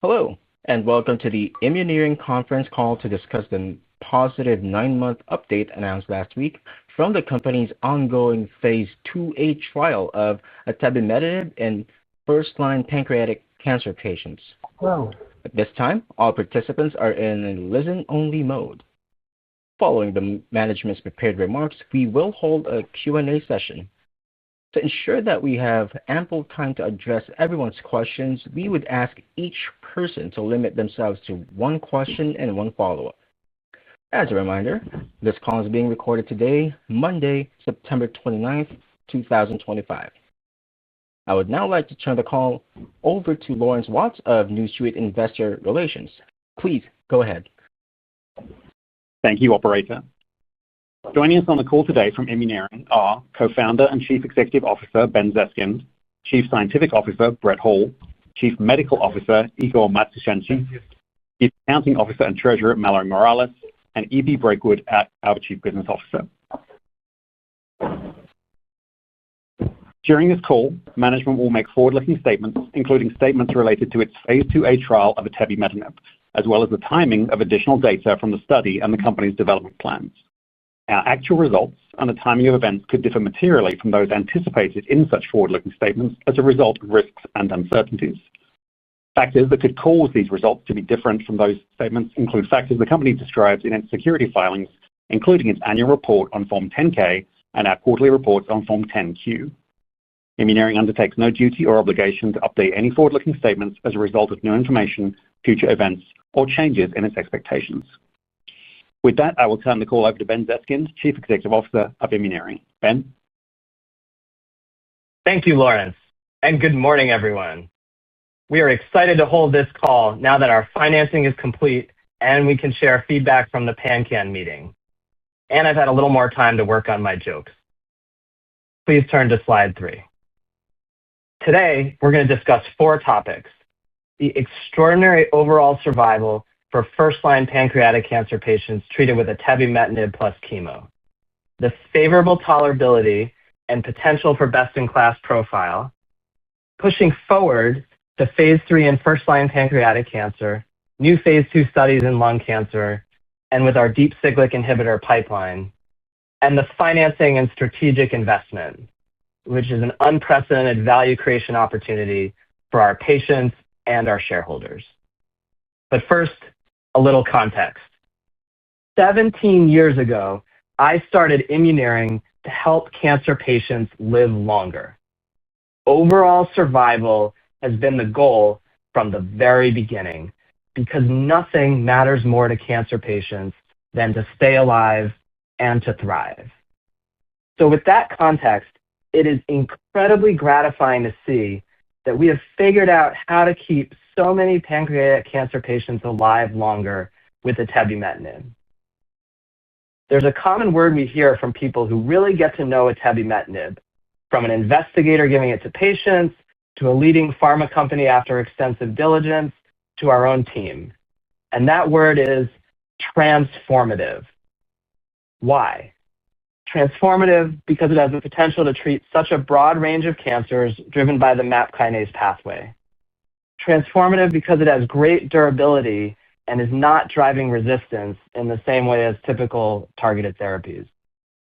Hello, and welcome to the Immuneering conference call to discuss the positive 9-month update announced last week from the company's ongoing phase 2A trial of atebimetinib in first-line pancreatic cancer patients. Hello. At this time, all participants are in a listen-only mode. Following the management's prepared remarks, we will hold a Q&A session. To ensure that we have ample time to address everyone's questions, we would ask each person to limit themselves to one question and one follow-up. As a reminder, this call is being recorded today, Monday, September 29th, 2025. I would now like to turn the call over to Lawrence Watts of New Street Investor Relations. Please go ahead. Thank you, Operator. Joining us on the call today from Immuneering are Co-founder and Chief Executive Officer Ben Zeskind, Chief Scientific Officer Brett Hall, Chief Medical Officer Igor Matushenko, Chief Accounting Officer and Treasurer Mallory Morales, and E.B. Breakwood, our Chief Business Officer. During this call, management will make forward-looking statements, including statements related to its phase 2A trial of atebimetinib, as well as the timing of additional data from the study and the company's development plans. Our actual results and the timing of events could differ materially from those anticipated in such forward-looking statements as a result of risks and uncertainties. Factors that could cause these results to be different from those statements include factors the company describes in its security filings, including its annual report on Form 10-K and our quarterly reports on Form 10-Q. Immuneering undertakes no duty or obligation to update any forward-looking statements as a result of new information, future events, or changes in its expectations. With that, I will turn the call over to Ben Zeskind, Chief Executive Officer of Immuneering. Ben? Thank you, Lawrence, and good morning, everyone. We are excited to hold this call now that our financing is complete and we can share feedback from the PanCan meeting. And I've had a little more time to work on my jokes. Please turn to slide 3. Today, we're going to discuss 4 topics: the extraordinary overall survival for first-line pancreatic cancer patients treated with atebimetinib plus chemo, the favorable tolerability and potential for best-in-class profile, pushing forward to phase 3 in first-line pancreatic cancer, new phase 2 studies in lung cancer, and with our deep cyclic inhibitor pipeline, and the financing and strategic investment, which is an unprecedented value creation opportunity for our patients and our shareholders. But first, a little context. 17 years ago, I started Immuneering to help cancer patients live longer. Overall survival has been the goal from the very beginning because nothing matters more to cancer patients than to stay alive and to thrive. So with that context, it is incredibly gratifying to see that we have figured out how to keep so many pancreatic cancer patients alive longer with atebimetinib. There's a common word we hear from people who really get to know atebimetinib, from an investigator giving it to patients, to a leading pharma company after extensive diligence, to our own team. And that word is transformative. Why? Transformative because it has the potential to treat such a broad range of cancers driven by the MAP kinase pathway. Transformative because it has great durability and is not driving resistance in the same way as typical targeted therapies.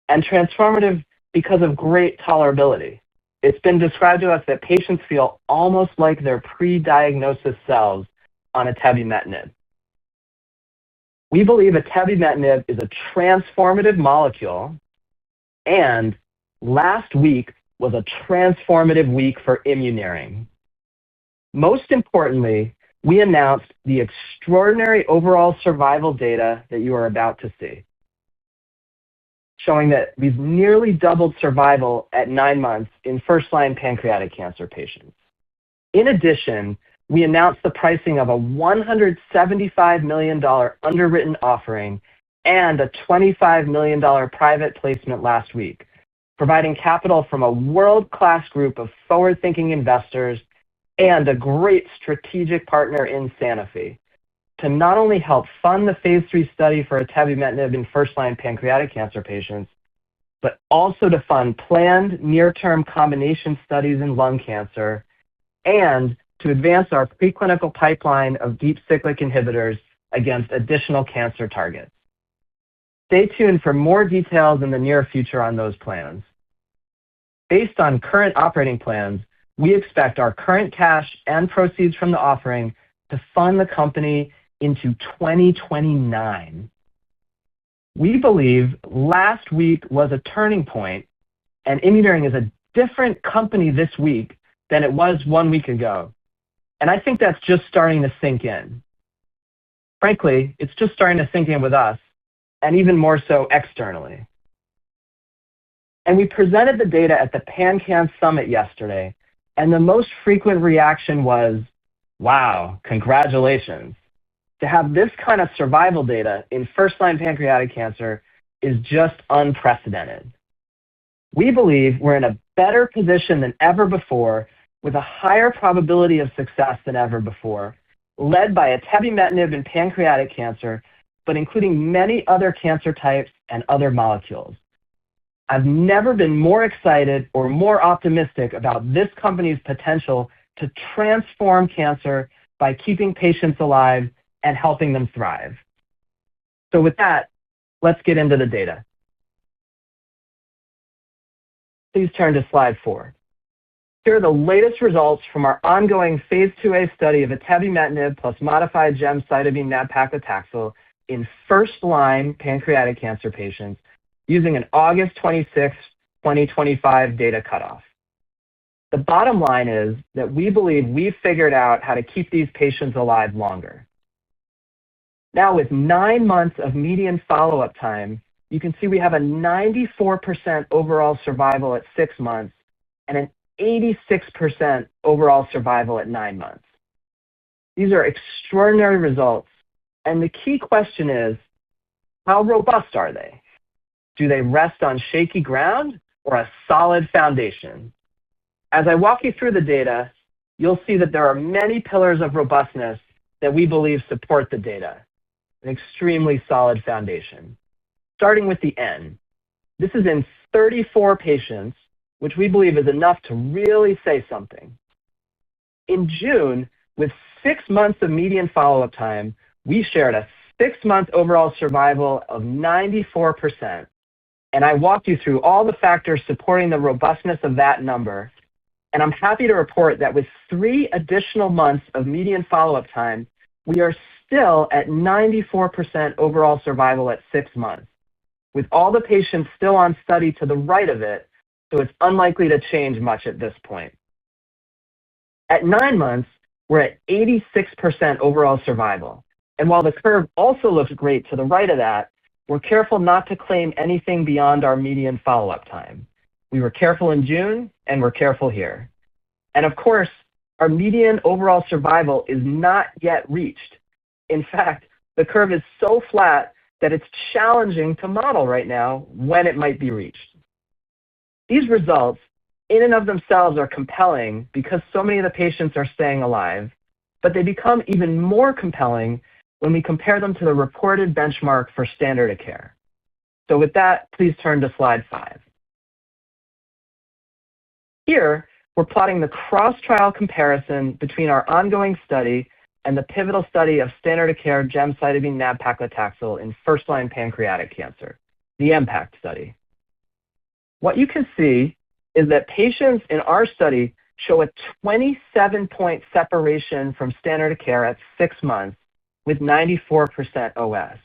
And transformative because of great tolerability. It's been described to us that patients feel almost like they're pre-diagnosis cells on atebimetinib. We believe atebimetinib is a transformative molecule, and last week was a transformative week for Immuneering. Most importantly, we announced the extraordinary overall survival data that you are about to see, showing that we've nearly doubled survival at 9 months in first-line pancreatic cancer patients. In addition, we announced the pricing of a $175 million underwritten offering and a $25 million private placement last week, providing capital from a world-class group of forward-thinking investors and a great strategic partner in Sanofi to not only help fund the phase 3 study for atebimetinib in first-line pancreatic cancer patients, but also to fund planned near-term combination studies in lung cancer and to advance our preclinical pipeline of deep cyclic inhibitors against additional cancer targets. Stay tuned for more details in the near future on those plans. Based on current operating plans, we expect our current cash and proceeds from the offering to fund the company into 2029. We believe last week was a turning point, and Immuneering is a different company this week than it was 1 week ago. And I think that's just starting to sink in. Frankly, it's just starting to sink in with us, and even more so externally. And we presented the data at the PanCan Summit yesterday, and the most frequent reaction was, wow, congratulations. To have this kind of survival data in first-line pancreatic cancer is just unprecedented. We believe we're in a better position than ever before, with a higher probability of success than ever before, led by atebimetinib in pancreatic cancer, but including many other cancer types and other molecules. I've never been more excited or more optimistic about this company's potential to transform cancer by keeping patients alive and helping them thrive. So with that, let's get into the data. Please turn to slide 4. Here are the latest results from our ongoing phase 2A study of atebimetinib plus modified gemcitabine nab-paclitaxel in first-line pancreatic cancer patients using an August 26, 2025 data cutoff. The bottom line is that we believe we've figured out how to keep these patients alive longer. Now, with 9 months of median follow-up time, you can see we have a 94% overall survival at 6 months and an 86% overall survival at 9 months. These are extraordinary results, and the key question is, how robust are they? Do they rest on shaky ground or a solid foundation? As I walk you through the data, you'll see that there are many pillars of robustness that we believe support the data, an extremely solid foundation. Starting with the N. This is in 34 patients, which we believe is enough to really say something. In June, with 6 months of median follow-up time, we shared a 6-month overall survival of 94%, and I walked you through all the factors supporting the robustness of that number, and I'm happy to report that with 3 additional months of median follow-up time, we are still at 94% overall survival at 6 months, with all the patients still on study to the right of it, so it's unlikely to change much at this point. At 9 months, we're at 86% overall survival, and while the curve also looks great to the right of that, we're careful not to claim anything beyond our median follow-up time. We were careful in June, and we're careful here. And of course, our median overall survival is not yet reached. In fact, the curve is so flat that it's challenging to model right now when it might be reached. These results, in and of themselves, are compelling because so many of the patients are staying alive, but they become even more compelling when we compare them to the reported benchmark for standard of care. So with that, please turn to slide 5. Here, we're plotting the cross-trial comparison between our ongoing study and the pivotal study of standard of care gemcitabine nab-paclitaxel in first-line pancreatic cancer, the MPACT study. What you can see is that patients in our study show a 27-point separation from standard of care at 6 months with 94% OS.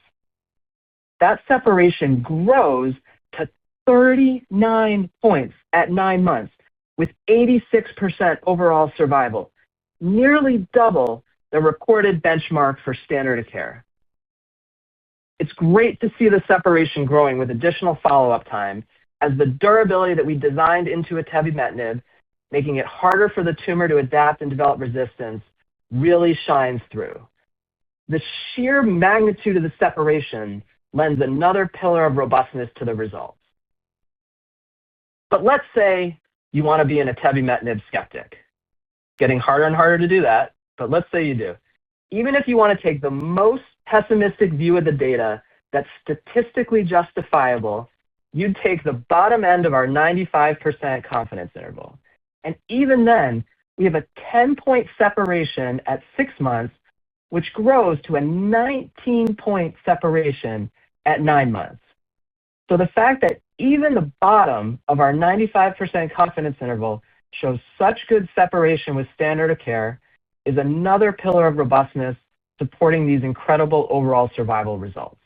That separation grows to 39 points at 9 months with 86% overall survival, nearly double the reported benchmark for standard of care. It's great to see the separation growing with additional follow-up time, as the durability that we designed into atebimetinib, making it harder for the tumor to adapt and develop resistance, really shines through. The sheer magnitude of the separation lends another pillar of robustness to the results. But let's say you want to be an atebimetinib skeptic. Getting harder and harder to do that, but let's say you do. Even if you want to take the most pessimistic view of the data that's statistically justifiable, you'd take the bottom end of our 95% confidence interval. And even then, we have a 10-point separation at 6 months, which grows to a 19-point separation at 9 months. So the fact that even the bottom of our 95% confidence interval shows such good separation with standard of care is another pillar of robustness supporting these incredible overall survival results.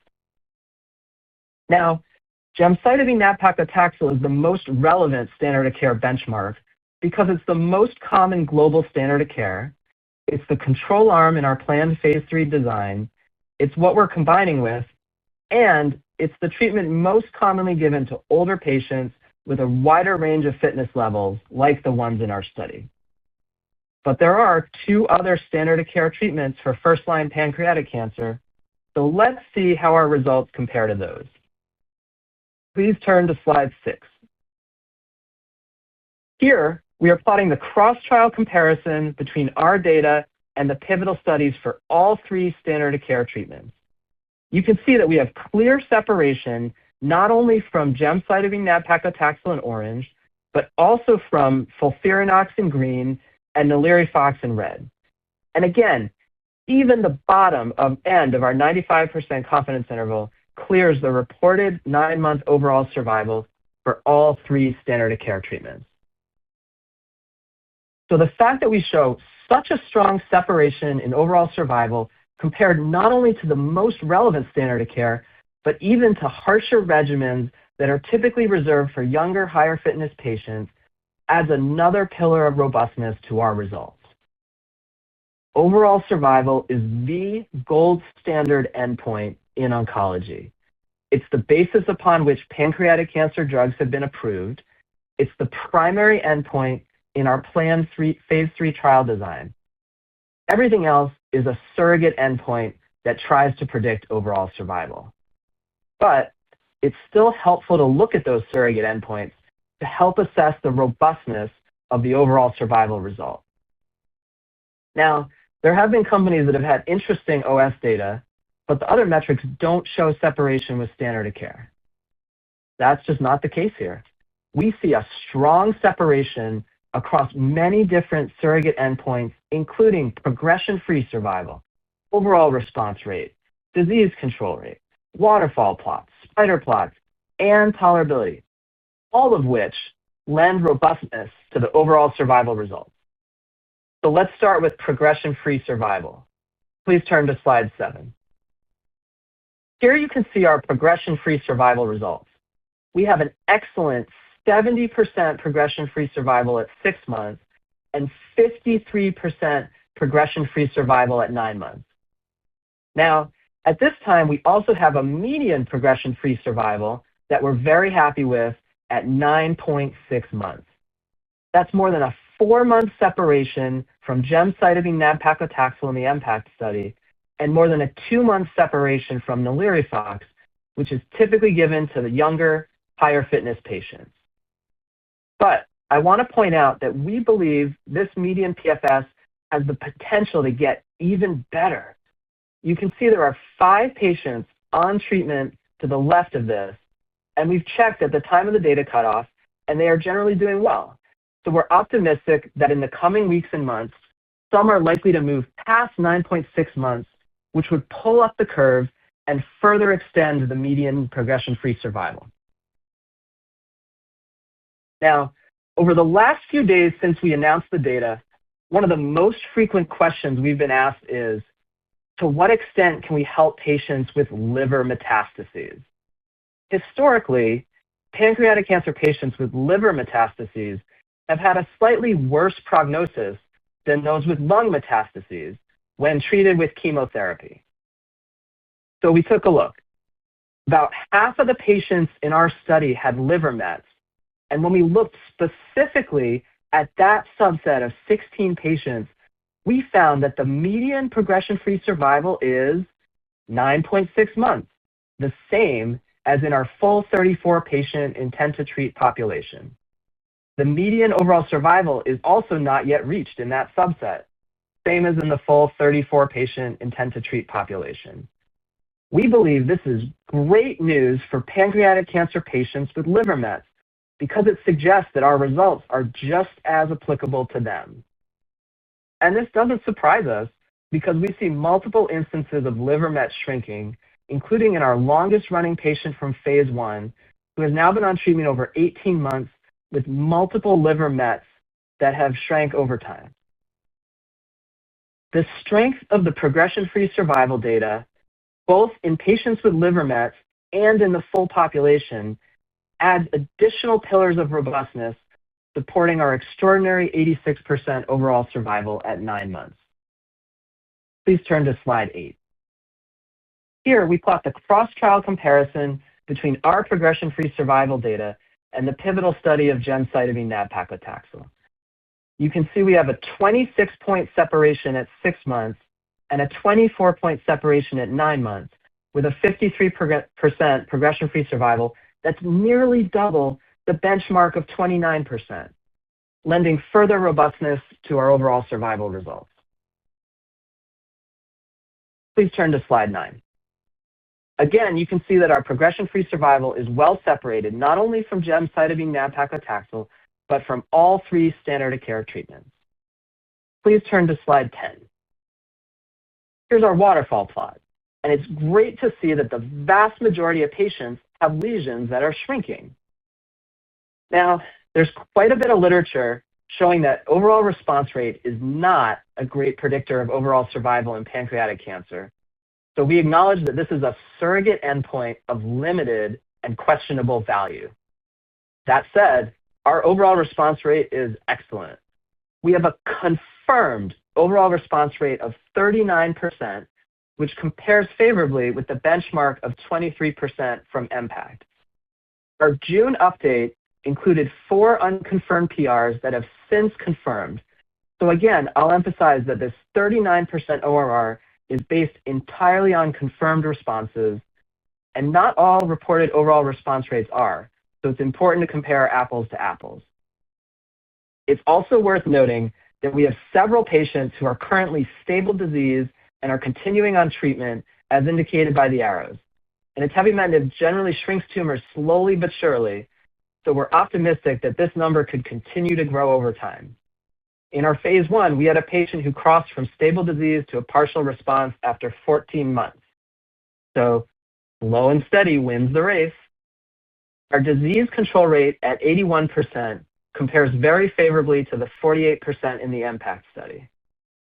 Now, gemcitabine nab-paclitaxel is the most relevant standard of care benchmark because it's the most common global standard of care. It's the control arm in our planned phase 3 design. It's what we're combining with, and it's the treatment most commonly given to older patients with a wider range of fitness levels like the ones in our study. But there are 2 other standard of care treatments for first-line pancreatic cancer, so let's see how our results compare to those. Please turn to slide 6. Here, we are plotting the cross-trial comparison between our data and the pivotal studies for all 3 standard of care treatments. You can see that we have clear separation not only from gemcitabine nab-paclitaxel in orange, but also from FOLFIRINOX in green and NALIRIFOX in red. And again, even the bottom end of our 95% confidence interval clears the reported 9-month overall survival for all 3 standard of care treatments. So the fact that we show such a strong separation in overall survival compared not only to the most relevant standard of care, but even to harsher regimens that are typically reserved for younger, higher fitness patients, adds another pillar of robustness to our results. Overall survival is the gold standard endpoint in oncology. It's the basis upon which pancreatic cancer drugs have been approved. It's the primary endpoint in our planned phase 3 trial design. Everything else is a surrogate endpoint that tries to predict overall survival. But it's still helpful to look at those surrogate endpoints to help assess the robustness of the overall survival result. Now, there have been companies that have had interesting OS data, but the other metrics don't show separation with standard of care. That's just not the case here. We see a strong separation across many different surrogate endpoints, including progression-free survival, overall response rate, disease control rate, waterfall plots, spider plots, and tolerability, all of which lend robustness to the overall survival results. So let's start with progression-free survival. Please turn to slide 7. Here you can see our progression-free survival results. We have an excellent 70% progression-free survival at 6 months and 53% progression-free survival at 9 months. Now, at this time, we also have a median progression-free survival that we're very happy with at 9.6 months. That's more than a 4-month separation from gemcitabine nab-paclitaxel in the MPACT study, and more than a 2-month separation from NALIRIFOX, which is typically given to the younger, higher fitness patients. But I want to point out that we believe this median PFS has the potential to get even better. You can see there are 5 patients on treatment to the left of this, and we've checked at the time of the data cutoff, and they are generally doing well. So we're optimistic that in the coming weeks and months, some are likely to move past 9.6 months, which would pull up the curve and further extend the median progression-free survival. Now, over the last few days since we announced the data, one of the most frequent questions we've been asked is, to what extent can we help patients with liver metastases? Historically, pancreatic cancer patients with liver metastases have had a slightly worse prognosis than those with lung metastases when treated with chemotherapy. So we took a look. About half of the patients in our study had liver mets, and when we looked specifically at that subset of 16 patients, we found that the median progression-free survival is 9.6 months, the same as in our full 34-patient intent-to-treat population. The median overall survival is also not yet reached in that subset, same as in the full 34-patient intent-to-treat population. We believe this is great news for pancreatic cancer patients with liver mets because it suggests that our results are just as applicable to them. And this doesn't surprise us because we see multiple instances of liver mets shrinking, including in our longest running patient from phase 1, who has now been on treatment over 18 months with multiple liver mets that have shrank over time. The strength of the progression-free survival data, both in patients with liver mets and in the full population, adds additional pillars of robustness supporting our extraordinary 86% overall survival at 9 months. Please turn to slide 8. Here, we plot the cross-trial comparison between our progression-free survival data and the pivotal study of gemcitabine nab-paclitaxel. You can see we have a 26-point separation at 6 months and a 24-point separation at 9 months, with a 53% progression-free survival that's nearly double the benchmark of 29%, lending further robustness to our overall survival results. Please turn to slide 9. Again, you can see that our progression-free survival is well separated not only from gemcitabine nab-paclitaxel, but from all 3 standard of care treatments. Please turn to slide 10. Here's our waterfall plot, and it's great to see that the vast majority of patients have lesions that are shrinking. Now, there's quite a bit of literature showing that overall response rate is not a great predictor of overall survival in pancreatic cancer. So we acknowledge that this is a surrogate endpoint of limited and questionable value. That said, our overall response rate is excellent. We have a confirmed overall response rate of 39%, which compares favorably with the benchmark of 23% from MPACT. Our June update included 4 unconfirmed PRs that have since confirmed. So again, I'll emphasize that this 39% ORR is based entirely on confirmed responses, and not all reported overall response rates are, so it's important to compare apples to apples. It's also worth noting that we have several patients who are currently stable disease and are continuing on treatment as indicated by the arrows. And atebimetinib generally shrinks tumors slowly but surely, so we're optimistic that this number could continue to grow over time. In our phase 1, we had a patient who crossed from stable disease to a partial response after 14 months. So slow and steady wins the race. Our disease control rate at 81% compares very favorably to the 48% in the MPACT study.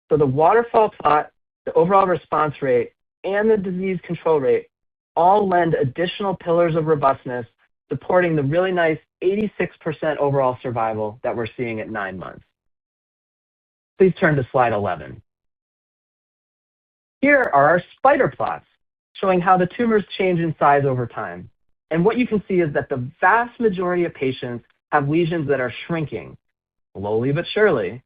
So the waterfall plot, the overall response rate, and the disease control rate all lend additional pillars of robustness supporting the really nice 86% overall survival that we're seeing at 9 months. Please turn to slide 11. Here are our spider plots showing how the tumors change in size over time. And what you can see is that the vast majority of patients have lesions that are shrinking, slowly but surely.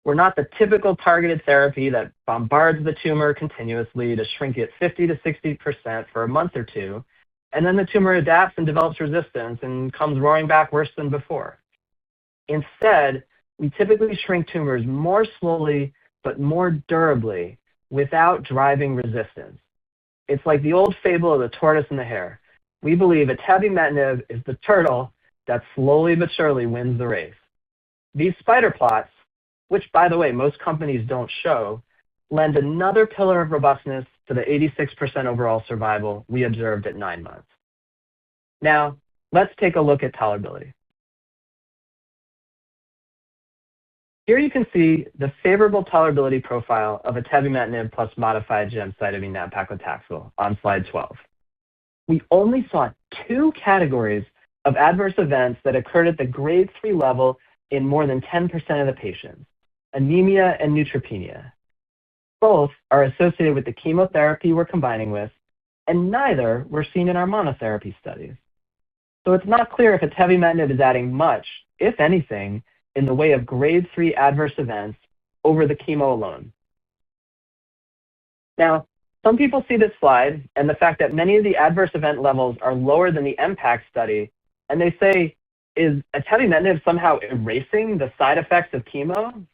We're not the typical targeted therapy that bombards the tumor continuously to shrink it 50 to 60% for a month or 2, and then the tumor adapts and develops resistance and comes roaring back worse than before. Instead, we typically shrink tumors more slowly but more durably without driving resistance. It's like the old fable of the tortoise and the hare. We believe atebimetinib is the turtle that slowly but surely wins the race. These spider plots, which by the way most companies don't show, lend another pillar of robustness to the 86% overall survival we observed at 9 months. Now, let's take a look at tolerability. Here you can see the favorable tolerability profile of atebimetinib plus modified gemcitabine nab-paclitaxel on slide 12. We only saw 2 categories of adverse events that occurred at the grade 3 level in more than 10% of the patients, anemia and neutropenia. Both are associated with the chemotherapy we're combining with, and neither were seen in our monotherapy studies. So it's not clear if atebimetinib is adding much, if anything, in the way of grade 3 adverse events over the chemo alone. Now, some people see this slide and the fact that many of the adverse event levels are lower than the MPACT study, and they say, is atebimetinib somehow erasing the side effects of chemo?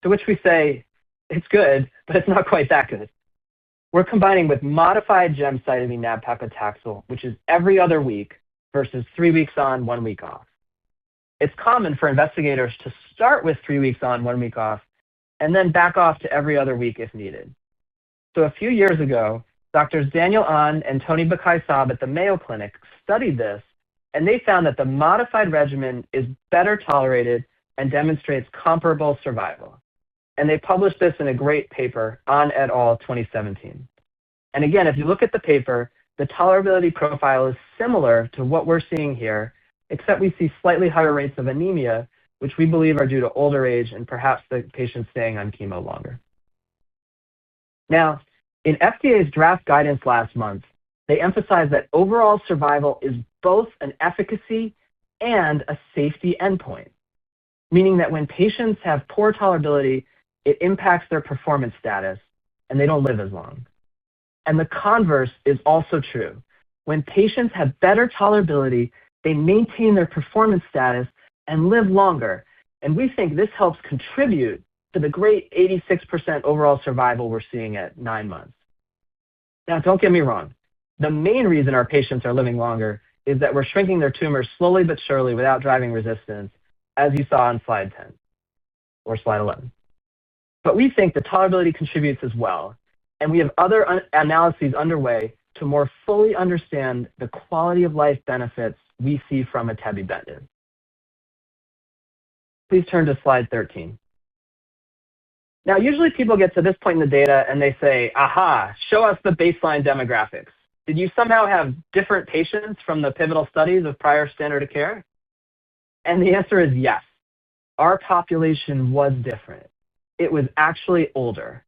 To which we say, it's good, but it's not quite that good. We're combining with modified gemcitabine nab-paclitaxel, which is every other week versus 3 weeks on, 1 week off. It's common for investigators to start with 3 weeks on, 1 week off, and then back off to every other week if needed. So a few years ago, Drs. Daniel Ahn and Tony Bakai-Saab at the Mayo Clinic studied this, and they found that the modified regimen is better tolerated and demonstrates comparable survival. And they published this in a great paper, Ahn et al. 2017. And again, if you look at the paper, the tolerability profile is similar to what we're seeing here, except we see slightly higher rates of anemia, which we believe are due to older age and perhaps the patient staying on chemo longer. Now, in FDA's draft guidance last month, they emphasized that overall survival is both an efficacy and a safety endpoint, meaning that when patients have poor tolerability, it impacts their performance status and they don't live as long. And the converse is also true. When patients have better tolerability, they maintain their performance status and live longer. And we think this helps contribute to the great 86% overall survival we're seeing at 9 months. Now, don't get me wrong. The main reason our patients are living longer is that we're shrinking their tumors slowly but surely without driving resistance, as you saw on slide 10 or slide 11. But we think the tolerability contributes as well, and we have other analyses underway to more fully understand the quality of life benefits we see from atebimetinib. Please turn to slide 13. Now, usually people get to this point in the data and they say, aha, show us the baseline demographics. Did you somehow have different patients from the pivotal studies of prior standard of care? And the answer is yes. Our population was different. It was actually older.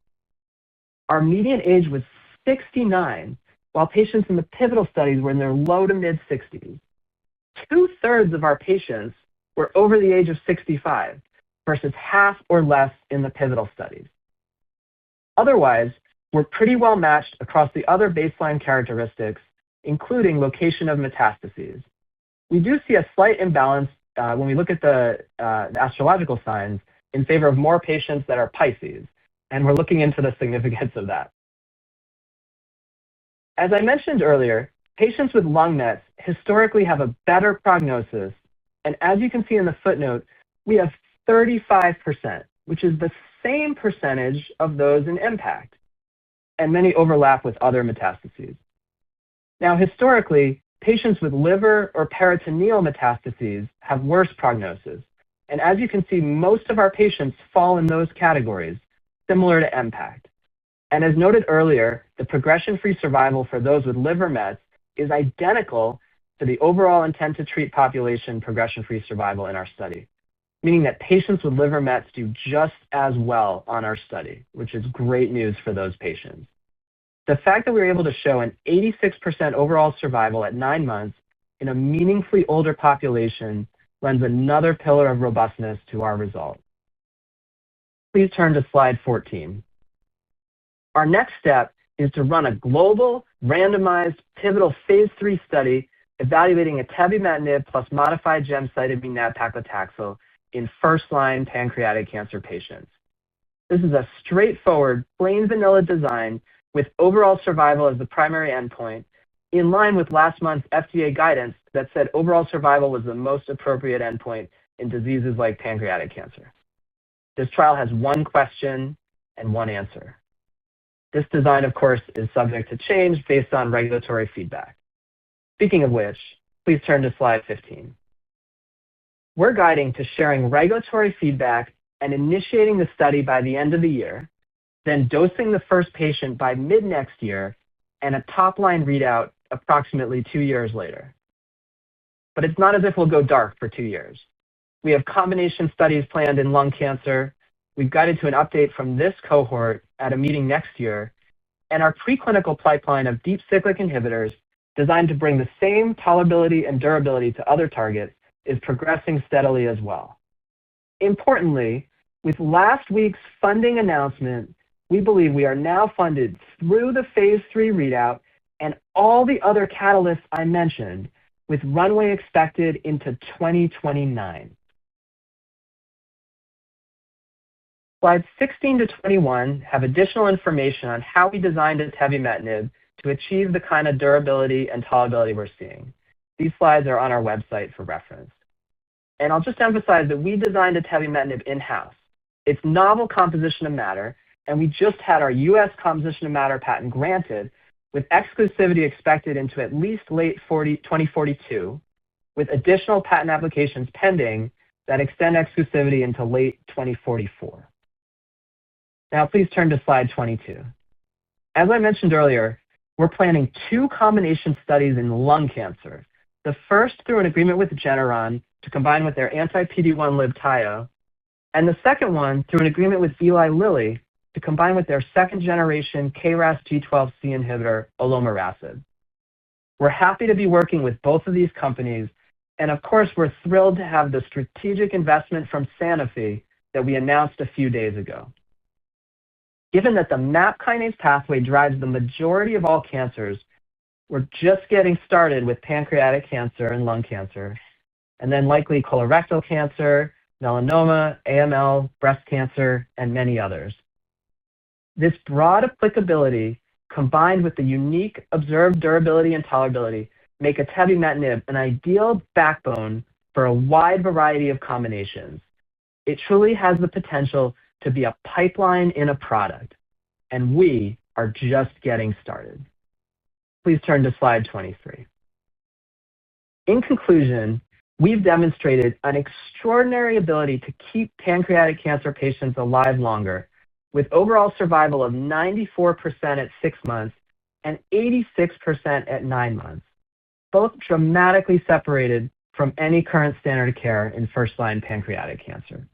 Our median age was 69, while patients in the pivotal studies were in their low to mid 60s. 2/3 of our patients were over the age of 65 versus half or less in the pivotal studies. Otherwise, we're pretty well matched across the other baseline characteristics, including location of metastases. We do see a slight imbalance when we look at the astrological signs in favor of more patients that are Pisces, and we're looking into the significance of that. As I mentioned earlier, patients with lung mets historically have a better prognosis, and as you can see in the footnote, we have 35%, which is the same percentage of those in MPACT, and many overlap with other metastases. Now, historically, patients with liver or peritoneal metastases have worse prognosis, and as you can see, most of our patients fall in those categories, similar to MPACT. And as noted earlier, the progression-free survival for those with liver mets is identical to the overall intent to treat population progression-free survival in our study, meaning that patients with liver mets do just as well on our study, which is great news for those patients. The fact that we were able to show an 86% overall survival at 9 months in a meaningfully older population lends another pillar of robustness to our result. Please turn to slide 14. Our next step is to run a global, randomized, pivotal phase 3 study evaluating atebimetinib plus modified gemcitabine nab-paclitaxel in first-line pancreatic cancer patients. This is a straightforward, plain vanilla design with overall survival as the primary endpoint, in line with last month's FDA guidance that said overall survival was the most appropriate endpoint in diseases like pancreatic cancer. This trial has one question and one answer. This design, of course, is subject to change based on regulatory feedback. Speaking of which, please turn to slide 15. We're guiding to sharing regulatory feedback and initiating the study by the end of the year, then dosing the first patient by mid-next year, and a top-line readout approximately 2 years later. But it's not as if we'll go dark for 2 years. We have combination studies planned in lung cancer. We've guided to an update from this cohort at a meeting next year, and our preclinical pipeline of deep cyclic inhibitors designed to bring the same tolerability and durability to other targets is progressing steadily as well. Importantly, with last week's funding announcement, we believe we are now funded through the phase 3 readout and all the other catalysts I mentioned, with runway expected into 2029. Slides 16 to 21 have additional information on how we designed atebimetinib to achieve the kind of durability and tolerability we're seeing. These slides are on our website for reference. And I'll just emphasize that we designed atebimetinib in-house. its novel composition of matter, and we just had our U.S. composition of matter patent granted, with exclusivity expected into at least late 2042, with additional patent applications pending that extend exclusivity into late 2044. Now please turn to slide 22. As I mentioned earlier, we're planning 2 combination studies in lung cancer. The first through an agreement with Regeneron to combine with their anti-PD-1 Libtayo, and the second one through an agreement with Eli Lilly to combine with their second-generation KRAS G12C inhibitor, olomorasib. We're happy to be working with both of these companies, and of course, we're thrilled to have the strategic investment from Sanofi that we announced a few days ago. Given that the MAP kinase pathway drives the majority of all cancers, we're just getting started with pancreatic cancer and lung cancer, and then likely colorectal cancer, melanoma, AML, breast cancer, and many others. This broad applicability, combined with the unique observed durability and tolerability, make atebimetinib an ideal backbone for a wide variety of combinations. It truly has the potential to be a pipeline in a product, and we are just getting started. Please turn to slide 23. In conclusion, we've demonstrated an extraordinary ability to keep pancreatic cancer patients alive longer, with overall survival of 94% at 6 months and 86% at 9 months, both dramatically separated from any current standard of care in first-line pancreatic cancer.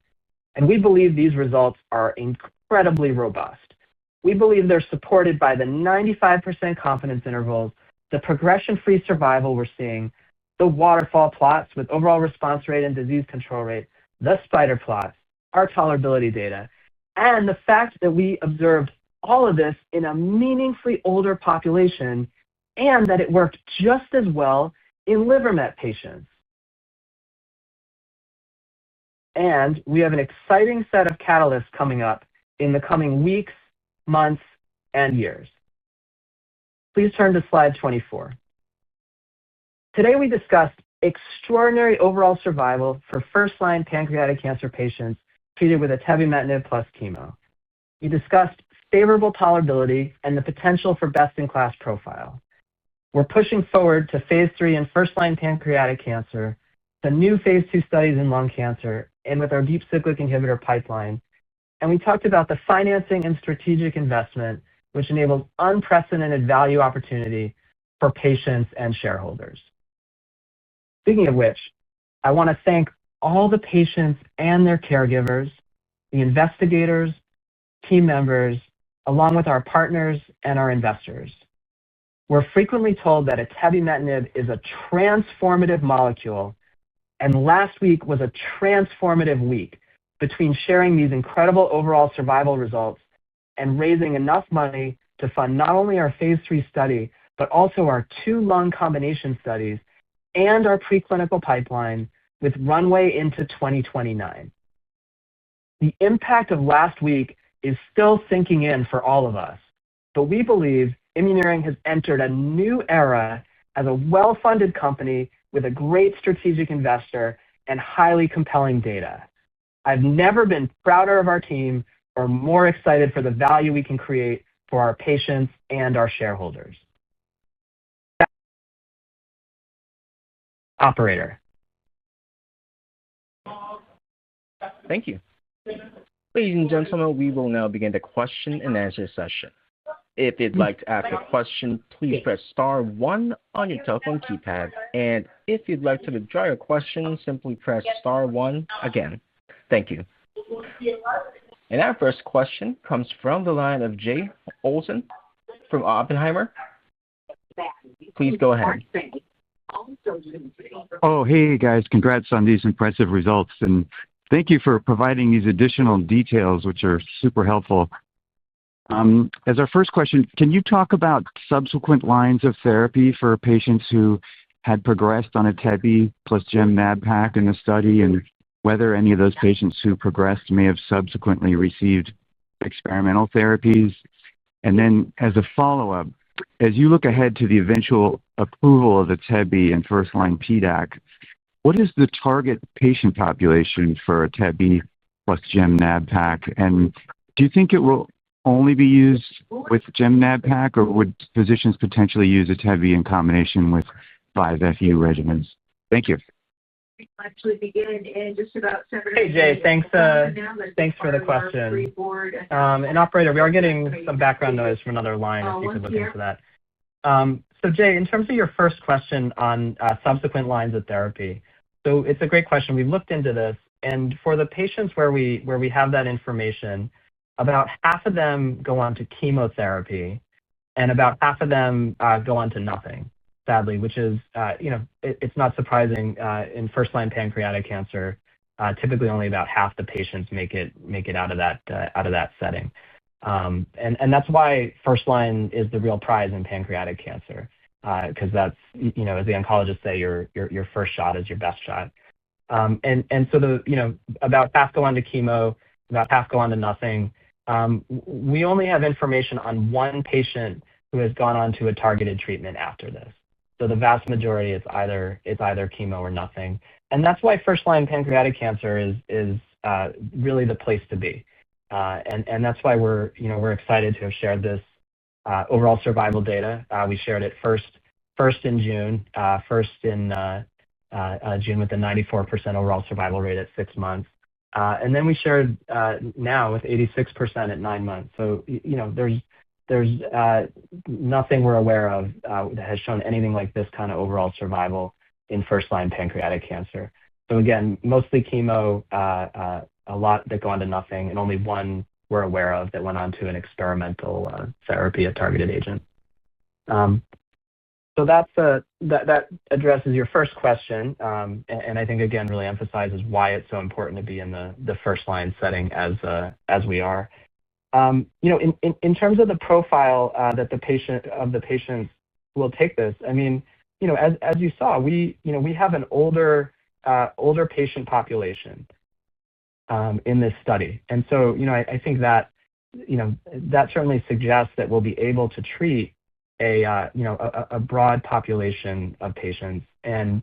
And we believe these results are incredibly robust. We believe they're supported by the 95% confidence intervals, the progression-free survival we're seeing, the waterfall plots with overall response rate and disease control rate, the spider plots, our tolerability data, and the fact that we observed all of this in a meaningfully older population and that it worked just as well in liver met patients. And we have an exciting set of catalysts coming up in the coming weeks, months, and years. Please turn to slide 24. Today we discussed extraordinary overall survival for first-line pancreatic cancer patients treated with atebimetinib plus chemo. We discussed favorable tolerability and the potential for best-in-class profile. We're pushing forward to phase 3 in first-line pancreatic cancer, the new phase 2 studies in lung cancer, and with our deep cyclic inhibitor pipeline. And we talked about the financing and strategic investment, which enables unprecedented value opportunity for patients and shareholders. Speaking of which, I want to thank all the patients and their caregivers, the investigators, team members, along with our partners and our investors. We're frequently told that atebimetinib is a transformative molecule, and last week was a transformative week between sharing these incredible overall survival results and raising enough money to fund not only our phase 3 study, but also our 2 lung combination studies and our preclinical pipeline with runway into 2029. The impact of last week is still sinking in for all of us, but we believe Immuneering has entered a new era as a well-funded company with a great strategic investor and highly compelling data. I've never been prouder of our team or more excited for the value we can create for our patients and our shareholders. Operator. Thank you. Ladies and gentlemen, we will now begin the question and answer session. If you'd like to ask a question, please press star 1 on your telephone keypad. And if you'd like to withdraw your question, simply press star 1 again. Thank you. And our first question comes from the line of Jay Olson from Oppenheimer. Please go ahead. Oh, hey guys, congrats on these impressive results. And thank you for providing these additional details, which are super helpful. As our first question, can you talk about subsequent lines of therapy for patients who had progressed on atebi plus gem-nab-pac in the study, and whether any of those patients who progressed may have subsequently received experimental therapies? And then as a follow-up, as you look ahead to the eventual approval of atebi in first-line PDAC, what is the target patient population for atebi plus Gem/Nab-Pac? And do you think it will only be used with Gem/Nab-Pac, or would physicians potentially use Atebi in combination with 5-FU regimens? Thank you. Actually begin in just about 7 Hey, Jay, thanks for the question. And operator, we are getting some background noise from another line, if you could look into that. So Jay, in terms of your first question on subsequent lines of therapy, so it's a great question. We've looked into this, and for the patients where we have that information, about half of them go on to chemotherapy, and about half of them go on to nothing, sadly, which is, it's not surprising in first-line pancreatic cancer. Typically, only about half the patients make it out of that setting, and that's why first line is the real prize in pancreatic cancer, because that's, as the oncologists say, your first shot is your best shot, and so about half go on to chemo, about half go on to nothing. We only have information on one patient who has gone on to a targeted treatment after this. So the vast majority, it's either chemo or nothing, and that's why first-line pancreatic cancer is really the place to be, and that's why we're excited to have shared this overall survival data. We shared it first in June, June with a 94% overall survival rate at 6 months, and then we shared now with 86% at 9 months. So there's nothing we're aware of that has shown anything like this kind of overall survival in first-line pancreatic cancer. So again, mostly chemo, a lot that go on to nothing, and only one we're aware of that went on to an experimental therapy, a targeted agent. So that addresses your first question, and I think, again, really emphasizes why it's so important to be in the first-line setting as we are. In terms of the profile that the patients who will take this, I mean, as you saw, we have an older patient population in this study, and so I think that that certainly suggests that we'll be able to treat a broad population of patients, and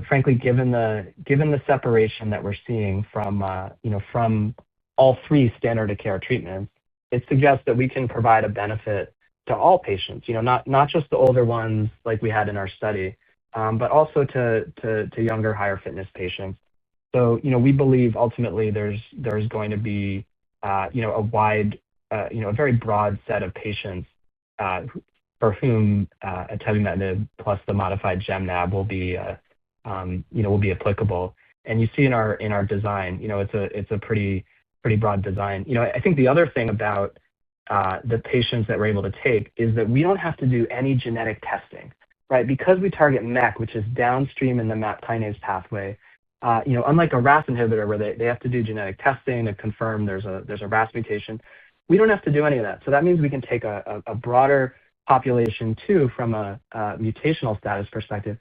frankly, given the separation that we're seeing from all three standard of care treatments, it suggests that we can provide a benefit to all patients, not just the older ones like we had in our study, but also to younger, higher fitness patients. So, we believe ultimately there's going to be, a wide, a very broad set of patients for whom Atebimetinib plus the modified Gem/Nab will be applicable. And you see in our design, it's a pretty broad design. I think the other thing about the patients that we're able to take is that we don't have to do any genetic testing, right? Because we target MEK, which is downstream in the MAP kinase pathway. Unlike a RAS inhibitor where they have to do genetic testing to confirm there's a RAS mutation, we don't have to do any of that. So that means we can take a broader population too from a mutational status perspective,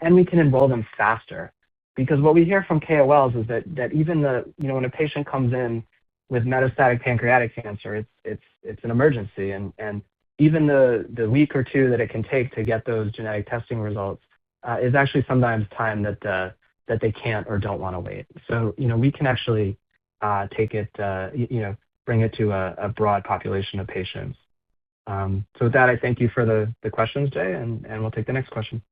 and we can enroll them faster. Because what we hear from KOLs is that even when a patient comes in with metastatic pancreatic cancer, it's an emergency, and even the week or two that it can take to get those genetic testing results is actually sometimes time that they can't or don't want to wait. So we can actually take it, bring it to a broad population of patients. So with that, I thank you for the questions, Jay, and we'll take the next question.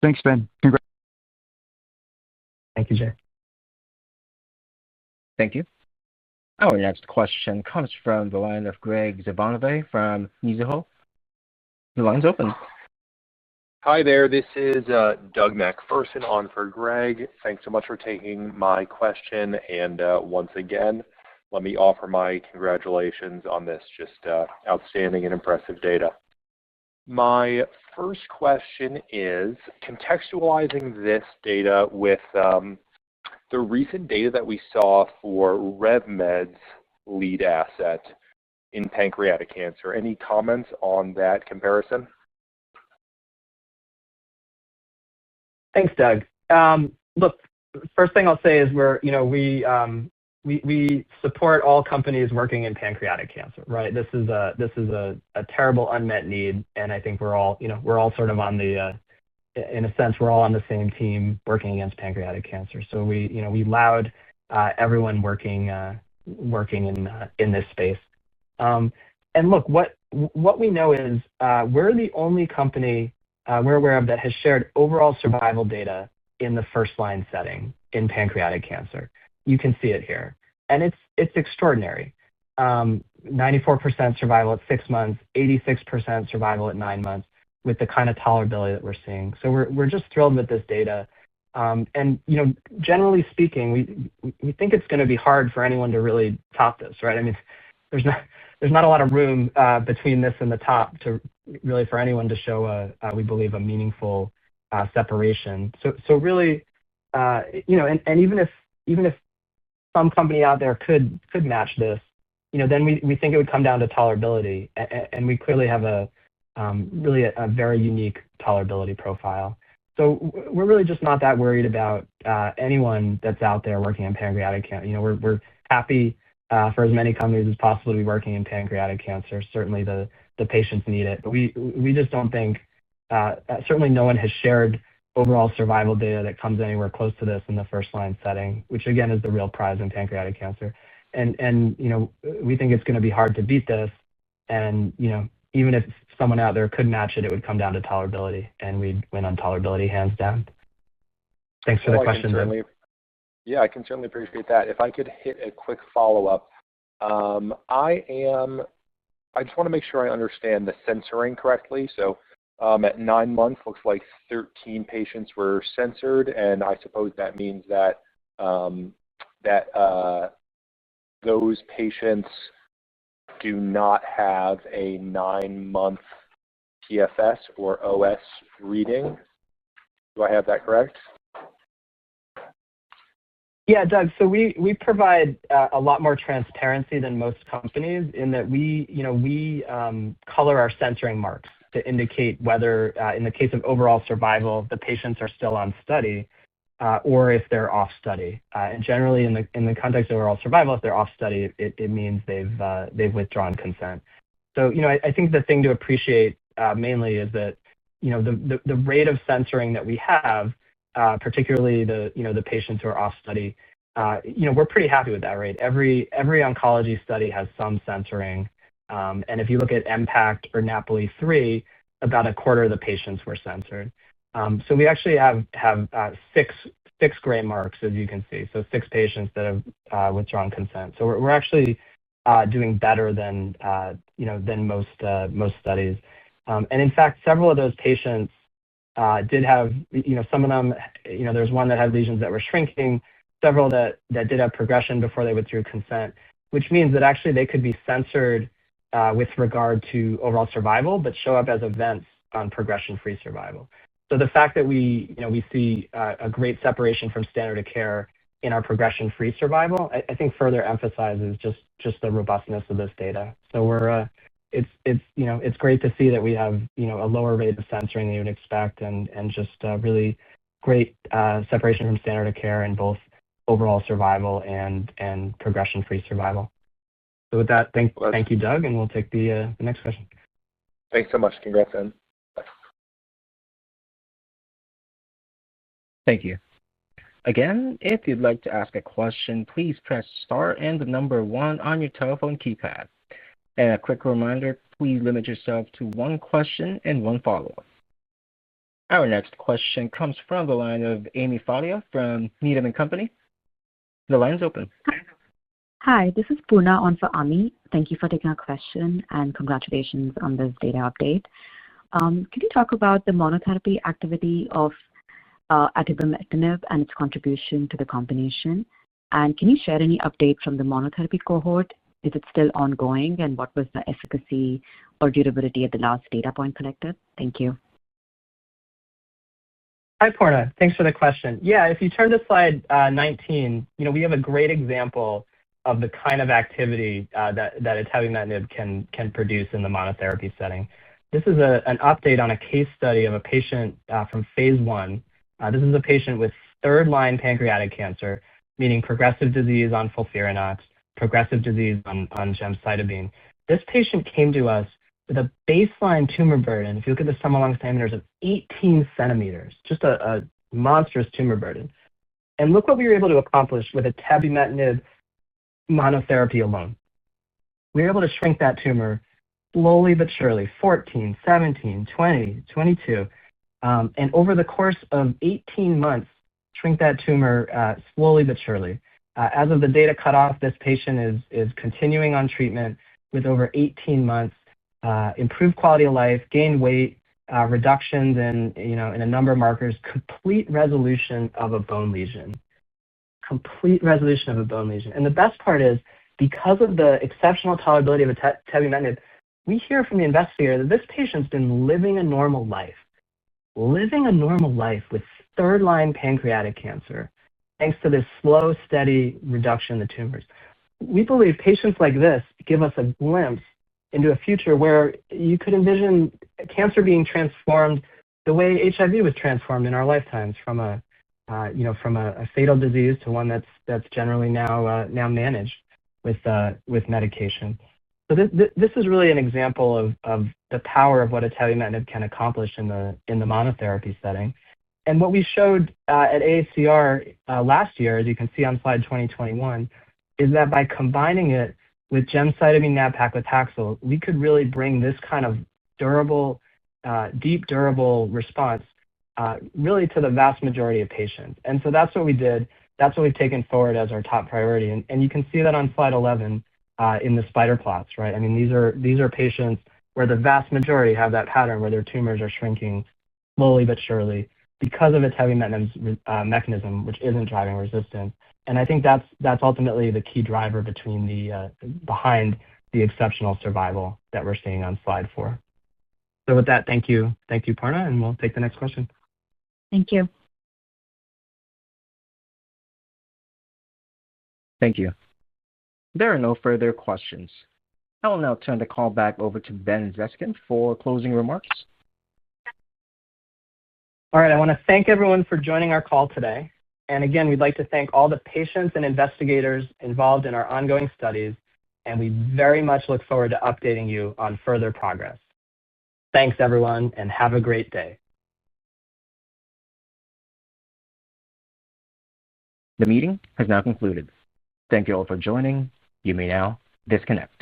Thanks, Ben. Congrats. Thank you, Jay. Thank you. Our next question comes from the line of Greg Zavanove from Mizuho. The line's open. Hi there. This is Doug McPherson on for Greg. Thanks so much for taking my question. And once again, let me offer my congratulations on this just outstanding and impressive data. My first question is contextualizing this data with the recent data that we saw for RevMed's lead asset in pancreatic cancer. Any comments on that comparison? Thanks, Doug. Look, first thing I'll say is we support all companies working in pancreatic cancer, right? This is a terrible unmet need, and I think we're all sort of on the in a sense we're all on the same team working against pancreatic cancer. So we laud everyone working in this space. And look, what we know is we're the only company we're aware of that has shared overall survival data in the first-line setting in pancreatic cancer. You can see it here, and it's extraordinary. 94% survival at 6 months, 86% survival at 9 months, with the kind of tolerability that we're seeing. So we're just thrilled with this data. And generally speaking, we think it's going to be hard for anyone to really top this, right? I mean, there's not a lot of room between this and the top to really for anyone to show we believe a meaningful separation. So really, and even if some company out there could match this, then we think it would come down to tolerability, and we clearly have really a very unique tolerability profile. So we're really just not that worried about anyone that's out there working in pancreatic cancer. We're happy for as many companies as possible to be working in pancreatic cancer. Certainly the patients need it, but we just don't think, certainly no one has shared overall survival data that comes anywhere close to this in the first-line setting, which again is the real prize in pancreatic cancer. And we think it's going to be hard to beat this, and even if someone out there could match it, it would come down to tolerability, and we'd win on tolerability hands down. Thanks for the question. I can certainly appreciate that. If I could hit a quick follow-up, I just want to make sure I understand the censoring correctly. So at 9 months, looks like 13 patients were censored, and I suppose that means that those patients do not have a 9-month PFS or OS reading. Do I have that correct? Yeah, Doug. So we provide a lot more transparency than most companies in that we color our censoring marks to indicate whether, in the case of overall survival, the patients are still on study or if they're off study. And generally, in the context of overall survival, if they're off study, it means they've withdrawn consent. So I think the thing to appreciate mainly is that the rate of censoring that we have, particularly the patients who are off study, we're pretty happy with that rate. Every oncology study has some censoring, and if you look at MPACT or NAPOLI-3, about a quarter of the patients were censored. So we actually have six gray marks, as you can see. So 6 patients that have withdrawn consent. So we're actually doing better than most studies. And in fact, several of those patients did have, some of them, there's one that had lesions that were shrinking, several that did have progression before they withdrew consent, which means that actually they could be censored with regard to overall survival, but show up as events on progression-free survival. So the fact that we see a great separation from standard of care in our progression-free survival, I think further emphasizes just the robustness of this data. So it's great to see that we have a lower rate of censoring than you would expect, and just really great separation from standard of care in both overall survival and progression-free survival. So with that, thank you, Doug, and we'll take the next question. Thanks so much. Congrats, Ben. Thank you. Again, if you'd like to ask a question, please press star and the number 1 on your telephone keypad. And a quick reminder, please limit yourself to 1 question and 1 follow-up. Our next question comes from the line of Amy Fadia from Needham & Company. The line's open. Hi, this is Poorna on for Ami. Thank you for taking our question, and congratulations on this data update. Could you talk about the monotherapy activity of Atebimetinib and its contribution to the combination? And can you share any update from the monotherapy cohort? Is it still ongoing, and what was the efficacy or durability at the last data point collected? Thank you. Hi, Poorna. Thanks for the question. Yeah, if you turn to slide 19, we have a great example of the kind of activity that Atebimetinib can produce in the monotherapy setting. This is an update on a case study of a patient from phase 1. This is a patient with 3rd-line pancreatic cancer, meaning progressive disease on FOLFIRINOX, progressive disease on gemcitabine. This patient came to us with a baseline tumor burden, if you look at the sum of longest diameters, of 18 centimeters, just a monstrous tumor burden. And look what we were able to accomplish with atebimetinib monotherapy alone. We were able to shrink that tumor slowly but surely, 14, 17, 20, 22. And over the course of 18 months, shrink that tumor slowly but surely. As of the data cutoff, this patient is continuing on treatment with over 18 months, improved quality of life, gained weight, reductions in a number of markers, complete resolution of a bone lesion. Complete resolution of a bone lesion. And the best part is, because of the exceptional tolerability of atebimetinib, we hear from the investigator that this patient's been living a normal life with third-line pancreatic cancer, thanks to this slow, steady reduction in the tumors. We believe patients like this give us a glimpse into a future where you could envision cancer being transformed the way HIV was transformed in our lifetimes, from a fatal disease to one that's generally now managed with medication. So this is really an example of the power of what atebimetinib can accomplish in the monotherapy setting. And what we showed at AACR last year, as you can see on slide 2021, is that by combining it with gemcitabine nab-paclitaxel, we could really bring this kind of durable, deep durable response really to the vast majority of patients. And so that's what we did. That's what we've taken forward as our top priority. And you can see that on slide 11 in the spider plots, right? I mean, these are patients where the vast majority have that pattern where their tumors are shrinking slowly but surely because of atebimetinib's mechanism, which isn't driving resistance. And I think that's ultimately the key driver behind the exceptional survival that we're seeing on slide 4. So with that, thank you, Parna, and we'll take the next question. Thank you. Thank you. There are no further questions. I will now turn the call back over to Ben Zeskind for closing remarks. All right, I want to thank everyone for joining our call today. And again, we'd like to thank all the patients and investigators involved in our ongoing studies, and we very much look forward to updating you on further progress. Thanks, everyone, and have a great day. The meeting has now concluded. Thank you all for joining. You may now disconnect.